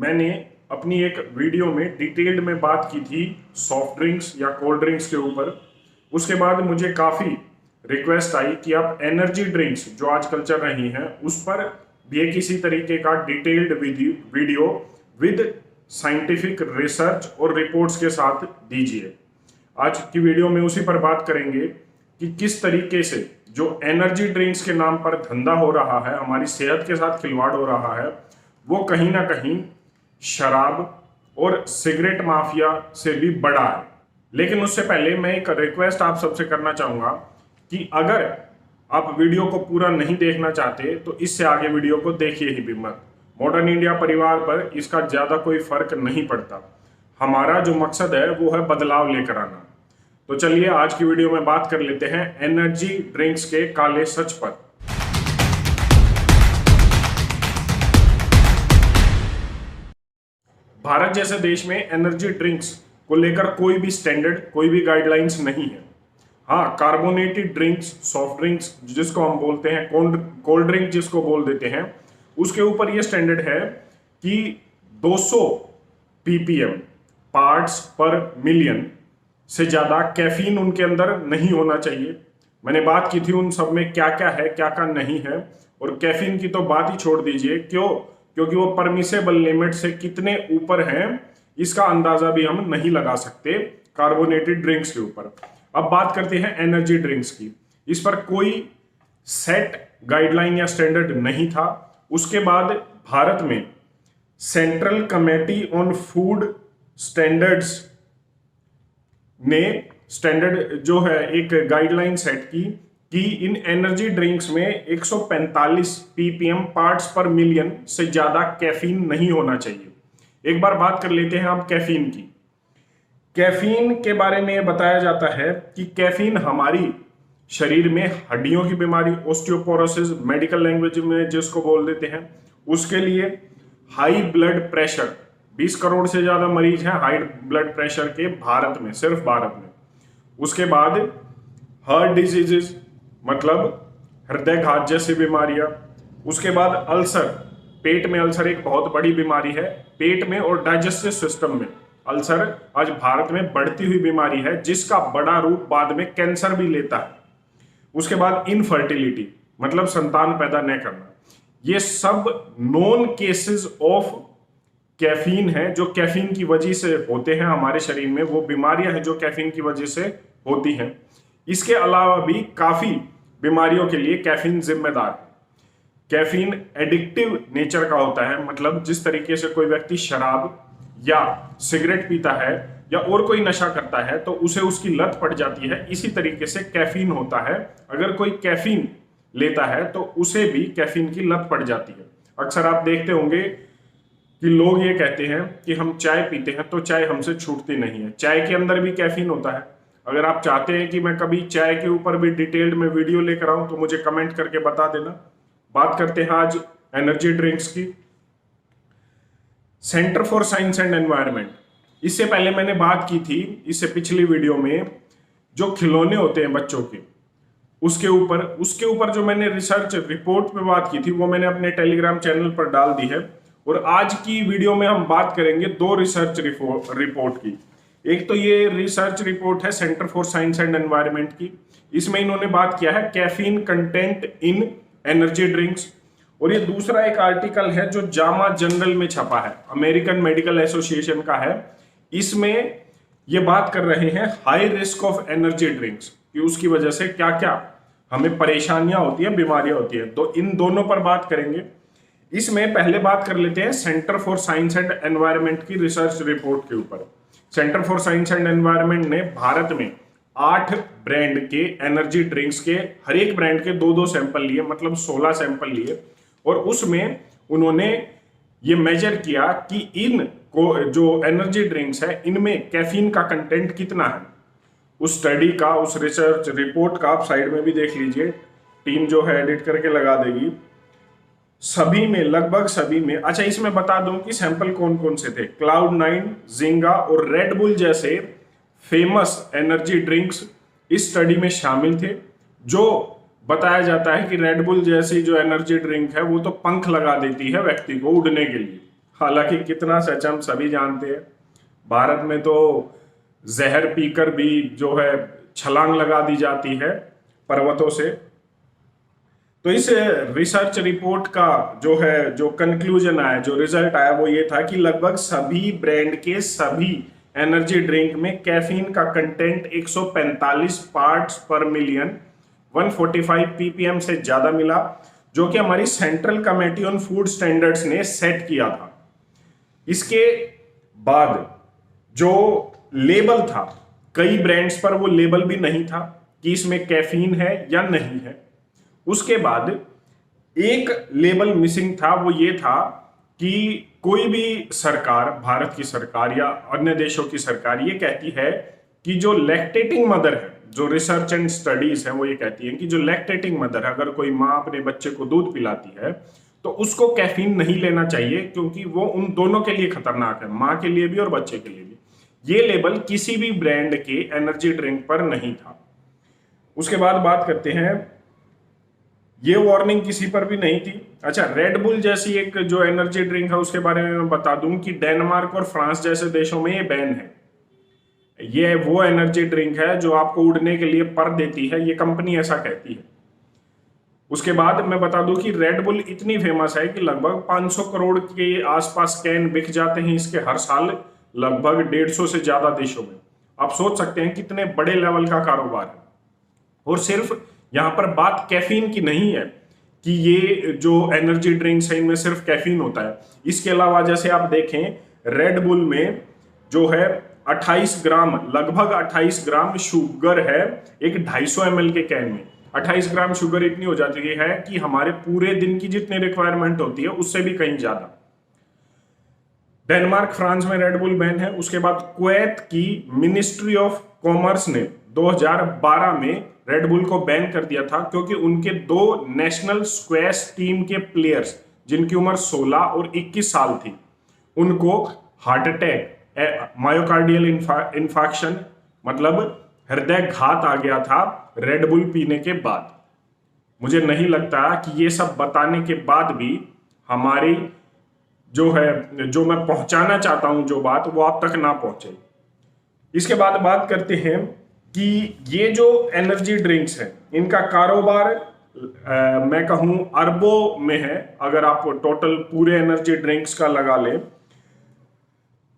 मैंने अपनी एक वीडियो में डिटेल्ड में बात की थी सॉफ्ट ड्रिंक्स या कोल्ड ड्रिंक्स के ऊपर। उसके बाद मुझे काफ़ी रिक्वेस्ट आई कि आप एनर्जी ड्रिंक्स जो आजकल चल रही हैं उस पर भी किसी तरीके का detailed video with scientific research और रिपोर्ट्स के साथ दीजिए। आज की वीडियो में उसी पर बात करेंगे कि किस तरीके से जो एनर्जी ड्रिंक्स के नाम पर धंधा हो रहा है, हमारी सेहत के साथ खिलवाड़ हो रहा है, वो कहीं ना कहीं शराब और सिगरेट माफिया से भी बड़ा है। लेकिन उससे पहले मैं एक रिक्वेस्ट आप सबसे करना चाहूँगा कि अगर आप वीडियो को पूरा नहीं देखना चाहते तो इससे आगे वीडियो को देखिए ही भी मत। मॉडर्न इंडिया परिवार पर इसका ज़्यादा कोई फर्क नहीं पड़ता। हमारा जो मकसद है वो है बदलाव लेकर आना। तो चलिए आज की वीडियो में बात कर लेते हैं एनर्जी ड्रिंक्स के काले सच पर। भारत जैसे देश में एनर्जी ड्रिंक्स को लेकर कोई भी स्टैंडर्ड, कोई भी गाइडलाइंस नहीं है। हाँ, कार्बोनेटेड ड्रिंक्स, सॉफ्ट ड्रिंक्स जिसको हम बोलते हैं, कोल्ड ड्रिंक जिसको बोल देते हैं, उसके ऊपर ये स्टैंडर्ड है कि 200 ppm पार्ट्स पर मिलियन से ज़्यादा कैफीन उनके अंदर नहीं होना चाहिए। मैंने बात की थी उन सब में क्या क्या है, क्या क्या नहीं है, और कैफीन की तो बात ही छोड़ दीजिए। क्यों? क्योंकि वो परमिसेबल लिमिट से कितने ऊपर हैं इसका अंदाजा भी हम नहीं लगा सकते कार्बोनेटेड ड्रिंक्स के ऊपर। अब बात करते हैं एनर्जी ड्रिंक्स की। इस पर कोई सेट गाइडलाइन या स्टैंडर्ड नहीं था। उसके बाद भारत में central committee on food standards ने स्टैंडर्ड जो है एक गाइडलाइन सेट की कि इन एनर्जी ड्रिंक्स में 145 ppm पार्ट्स पर मिलियन से ज्यादा कैफीन नहीं होना चाहिए। एक बार बात कर लेते हैं आप कैफीन की। कैफीन के बारे में बताया जाता है कि कैफीन हमारी शरीर में हड्डियों की बीमारी, ऑस्टियोपोरोसिस मेडिकल लैंग्वेज में जिसको बोल देते हैं, उसके लिए हाई ब्लड प्रेशर, 20 करोड़ से ज्यादा मरीज हैं हाई ब्लड प्रेशर के भारत में, सिर्फ भारत में। उसके बाद हार्ट डिजीजेस मतलब हृदय घात जैसी बीमारियां। उसके बाद अल्सर, पेट में अल्सर एक बहुत बड़ी बीमारी है। पेट में और डाइजेस्टिव सिस्टम में अल्सर आज भारत में बढ़ती हुई बीमारी है जिसका बड़ा रूप बाद में कैंसर भी लेता है। उसके बाद इनफर्टिलिटी मतलब संतान पैदा न करना। ये सब नॉन केसेस ऑफ कैफीन है जो कैफीन की वजह से होते हैं हमारे शरीर में। वो बीमारियां हैं जो कैफीन की वजह से होती हैं। इसके अलावा भी काफी बीमारियों के लिए कैफीन जिम्मेदार है। कैफीन एडिक्टिव नेचर का होता है, मतलब जिस तरीके से कोई व्यक्ति शराब या सिगरेट पीता है या और कोई नशा करता है तो उसे उसकी लत पड़ जाती है, इसी तरीके से कैफीन होता है। अगर कोई कैफीन लेता है तो उसे भी कैफीन की लत पड़ जाती है। अक्सर आप देखते होंगे कि लोग ये कहते हैं कि हम चाय पीते हैं तो चाय हमसे छूटती नहीं है। चाय के अंदर भी कैफीन होता है। अगर आप चाहते हैं कि मैं कभी चाय के ऊपर भी डिटेल्ड में वीडियो लेकर आऊं तो मुझे कमेंट करके बता देना। बात करते हैं आज एनर्जी ड्रिंक्स की। Centre for science and environment, इससे पहले मैंने बात की थी, इससे पिछली वीडियो में, जो खिलौने होते हैं बच्चों के, उसके ऊपर जो मैंने रिसर्च रिपोर्ट पे बात की थी वो मैंने अपने टेलीग्राम चैनल पर डाल दी है। और आज की वीडियो में हम बात करेंगे दो रिसर्च रिपोर्ट की। एक तो ये रिसर्च रिपोर्ट है centre for science and environment की। इसमें इन्होंने बात किया है caffeine content in energy drinks. और ये दूसरा एक आर्टिकल है जो जामा जर्नल में छपा है, अमेरिकन मेडिकल एसोसिएशन का है। इसमें ये बात कर रहे हैं high risk of energy drinks कि उसकी वजह से क्या क्या हमें परेशानियां होती हैं, बीमारियां होती हैं। तो इन दोनों पर बात करेंगे। इसमें पहले बात कर लेते हैं centre for science and environment की रिसर्च रिपोर्ट के ऊपर। Centre for science and environment ने भारत में 8 ब्रांड के एनर्जी ड्रिंक्स के हर एक ब्रांड के 2-2 सैंपल लिए, मतलब 16 सैंपल लिए। और उसमें उन्होंने ये मेजर किया कि इन को जो एनर्जी ड्रिंक्स है इनमें कैफीन का कंटेंट कितना है। उस स्टडी का, उस रिसर्च रिपोर्ट का आप साइड में भी देख लीजिए, टीम जो है एडिट करके लगा देगी। सभी में, लगभग सभी में, अच्छा इसमें बता दूं कि सैंपल कौन कौन से थे। क्लाउड9, जिंगा और रेड बुल जैसे फेमस एनर्जी ड्रिंक्स इस स्टडी में शामिल थे। जो बताया जाता है कि रेड बुल जैसी जो एनर्जी ड्रिंक है वो तो पंख लगा देती है व्यक्ति को उड़ने के लिए। हालांकि कितना सच हम सभी जानते हैं। भारत में तो जहर पीकर भी जो है छलांग लगा दी जाती है पर्वतों से। तो इस रिसर्च रिपोर्ट का जो कंक्लूजन आया, जो रिजल्ट आया, वो ये था कि लगभग सभी ब्रांड के सभी एनर्जी ड्रिंक में कैफीन का कंटेंट 145 पार्ट्स पर मिलियन 145 ppm से ज्यादा मिला, जो कि हमारी central committee on food standards ने सेट किया था। इसके बाद जो लेबल था, कई ब्रांड्स पर वो लेबल भी नहीं था कि इसमें कैफीन है या नहीं है। उसके बाद एक लेबल मिसिंग था, वो ये था कि कोई भी सरकार, भारत की सरकार या अन्य देशों की सरकार ये कहती है कि जो लैक्टेटिंग मदर है, जो रिसर्च एंड स्टडीज है वो ये कहती है कि जो लैक्टेटिंग मदर है, अगर कोई माँ अपने बच्चे को दूध पिलाती है तो उसको कैफीन नहीं लेना चाहिए, क्योंकि वो उन दोनों के लिए खतरनाक है, माँ के लिए भी और बच्चे के लिए भी। ये लेबल किसी भी ब्रांड के एनर्जी ड्रिंक पर नहीं था। उसके बाद बात करते हैं, ये वार्निंग किसी पर भी नहीं थी। अच्छा, रेड बुल जैसी एक जो एनर्जी ड्रिंक है उसके बारे में मैं बता दूं कि डेनमार्क और फ्रांस जैसे देशों में ये बैन है। ये वो एनर्जी ड्रिंक है जो आपको उड़ने के लिए पर देती है, ये कंपनी ऐसा कहती है। उसके बाद मैं बता दूं कि रेड बुल इतनी फेमस है कि लगभग 500 करोड़ के आसपास कैन बिक जाते हैं इसके हर साल, लगभग 150 से ज्यादा देशों में। आप सोच सकते हैं कितने बड़े लेवल का कारोबार है। और सिर्फ यहां पर बात कैफीन की नहीं है कि ये जो एनर्जी ड्रिंक्स है इनमें सिर्फ कैफीन होता है। इसके अलावा जैसे आप देखें, रेड बुल में जो है 28 ग्राम, लगभग 28 ग्राम शुगर है एक 250 ml के कैन में। 28 ग्राम शुगर इतनी हो जाती है कि हमारे पूरे दिन की जितनी रिक्वायरमेंट होती है उससे भी कहीं ज्यादा। डेनमार्क, फ्रांस में रेड बुल बैन है। उसके बाद कुवैत की मिनिस्ट्री ऑफ कॉमर्स ने 2012 में रेड बुल को बैन कर दिया था, क्योंकि उनके 2 नेशनल स्क्वैश टीम के प्लेयर्स जिनकी उम्र 16 और 21 साल थी, उनको हार्ट अटैक, मायोकार्डियल इंफाक्शन मतलब हृदय घात आ गया था रेड बुल पीने के बाद। मुझे नहीं लगता कि ये सब बताने के बाद भी हमारी जो है, जो मैं पहुंचाना चाहता हूं जो बात, वो आप तक ना पहुंचे। इसके बाद बात करते हैं कि ये जो एनर्जी ड्रिंक्स हैं इनका कारोबार मैं कहूं अरबों में है, अगर आप टोटल पूरे एनर्जी ड्रिंक्स का लगा ले।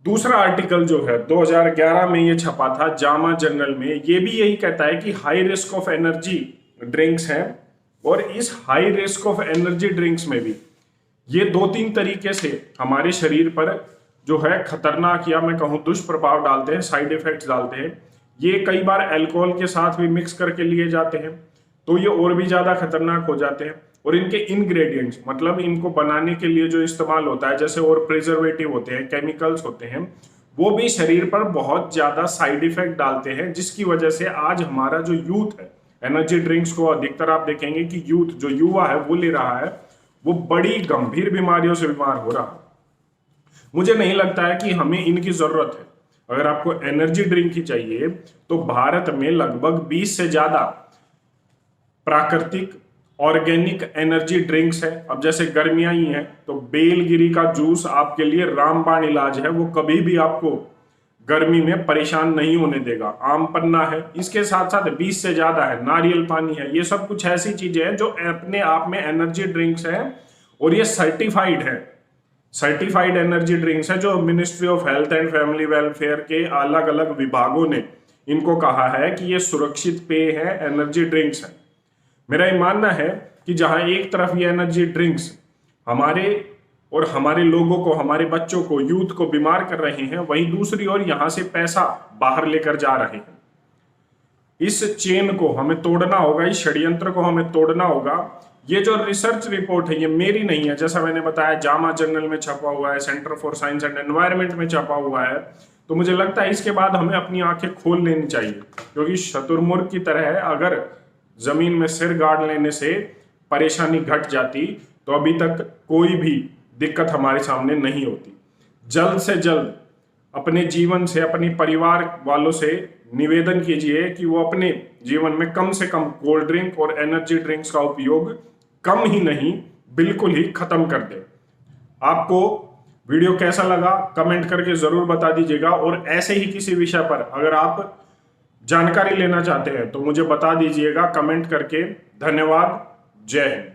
दूसरा आर्टिकल जो है 2011 में ये छपा था जामा जर्नल में, ये भी यही कहता है कि high risk of energy drinks हैं, और इस high risk of energy drinks में भी ये 2-3 तरीके से हमारे शरीर पर जो है खतरनाक या मैं कहूं दुष्प्रभाव डालते हैं, साइड इफेक्ट्स डालते हैं। ये कई बार अल्कोहल के साथ भी मिक्स करके लिए जाते हैं, तो ये और भी ज्यादा खतरनाक हो जाते हैं। और इनके इंग्रेडिएंट्स, मतलब इनको बनाने के लिए जो इस्तेमाल होता है, जैसे और प्रिजर्वेटिव होते हैं, केमिकल्स होते हैं, वो भी शरीर पर बहुत ज्यादा साइड इफेक्ट डालते हैं, जिसकी वजह से आज हमारा जो यूथ है, एनर्जी ड्रिंक्स को अधिकतर आप देखेंगे कि यूथ, जो युवा है वो ले रहा है, वो बड़ी गंभीर बीमारियों से बीमार हो रहा है। मुझे नहीं लगता है कि हमें इनकी जरूरत है। अगर आपको एनर्जी ड्रिंक ही चाहिए तो भारत में लगभग 20 से ज्यादा प्राकृतिक ऑर्गेनिक एनर्जी ड्रिंक्स है। अब जैसे गर्मियां ही हैं तो बेलगिरी का जूस आपके लिए रामबाण इलाज है, वो कभी भी आपको गर्मी में परेशान नहीं होने देगा। आम पन्ना है, इसके साथ साथ 20 से ज्यादा है, नारियल पानी है, ये सब कुछ ऐसी चीजें हैं जो अपने आप में एनर्जी ड्रिंक्स हैं, और ये सर्टिफाइड है, सर्टिफाइड एनर्जी ड्रिंक्स है, जो ministry of health and family welfare के अलग अलग विभागों ने इनको कहा है कि ये सुरक्षित पेय है, एनर्जी ड्रिंक्स है। मेरा ये मानना है कि जहां एक तरफ ये एनर्जी ड्रिंक्स हमारे और हमारे लोगों को, हमारे बच्चों को, यूथ को बीमार कर रहे हैं, वहीं दूसरी ओर यहां से पैसा बाहर लेकर जा रहे हैं। इस चेन को हमें तोड़ना होगा, इस षड्यंत्र को हमें तोड़ना होगा। ये जो रिसर्च रिपोर्ट है ये मेरी नहीं है, जैसा मैंने बताया जामा जर्नल में छपा हुआ है, centre for science and environment में छपा हुआ है। तो मुझे लगता है इसके बाद हमें अपनी आंखें खोल लेनी चाहिए, क्योंकि शतुरमुर्ग की तरह है, अगर जमीन में सिर गाड़ लेने से परेशानी घट जाती तो अभी तक कोई भी दिक्कत हमारे सामने नहीं होती। जल्द से जल्द अपने जीवन से, अपने परिवार वालों से निवेदन कीजिए कि वो अपने जीवन में कम से कम कोल्ड ड्रिंक और एनर्जी ड्रिंक्स का उपयोग कम ही नहीं बिल्कुल ही खत्म कर दे। आपको वीडियो कैसा लगा कमेंट करके जरूर बता दीजिएगा, और ऐसे ही किसी विषय पर अगर आप जानकारी लेना चाहते हैं तो मुझे बता दीजिएगा कमेंट करके। धन्यवाद। जय हिंद।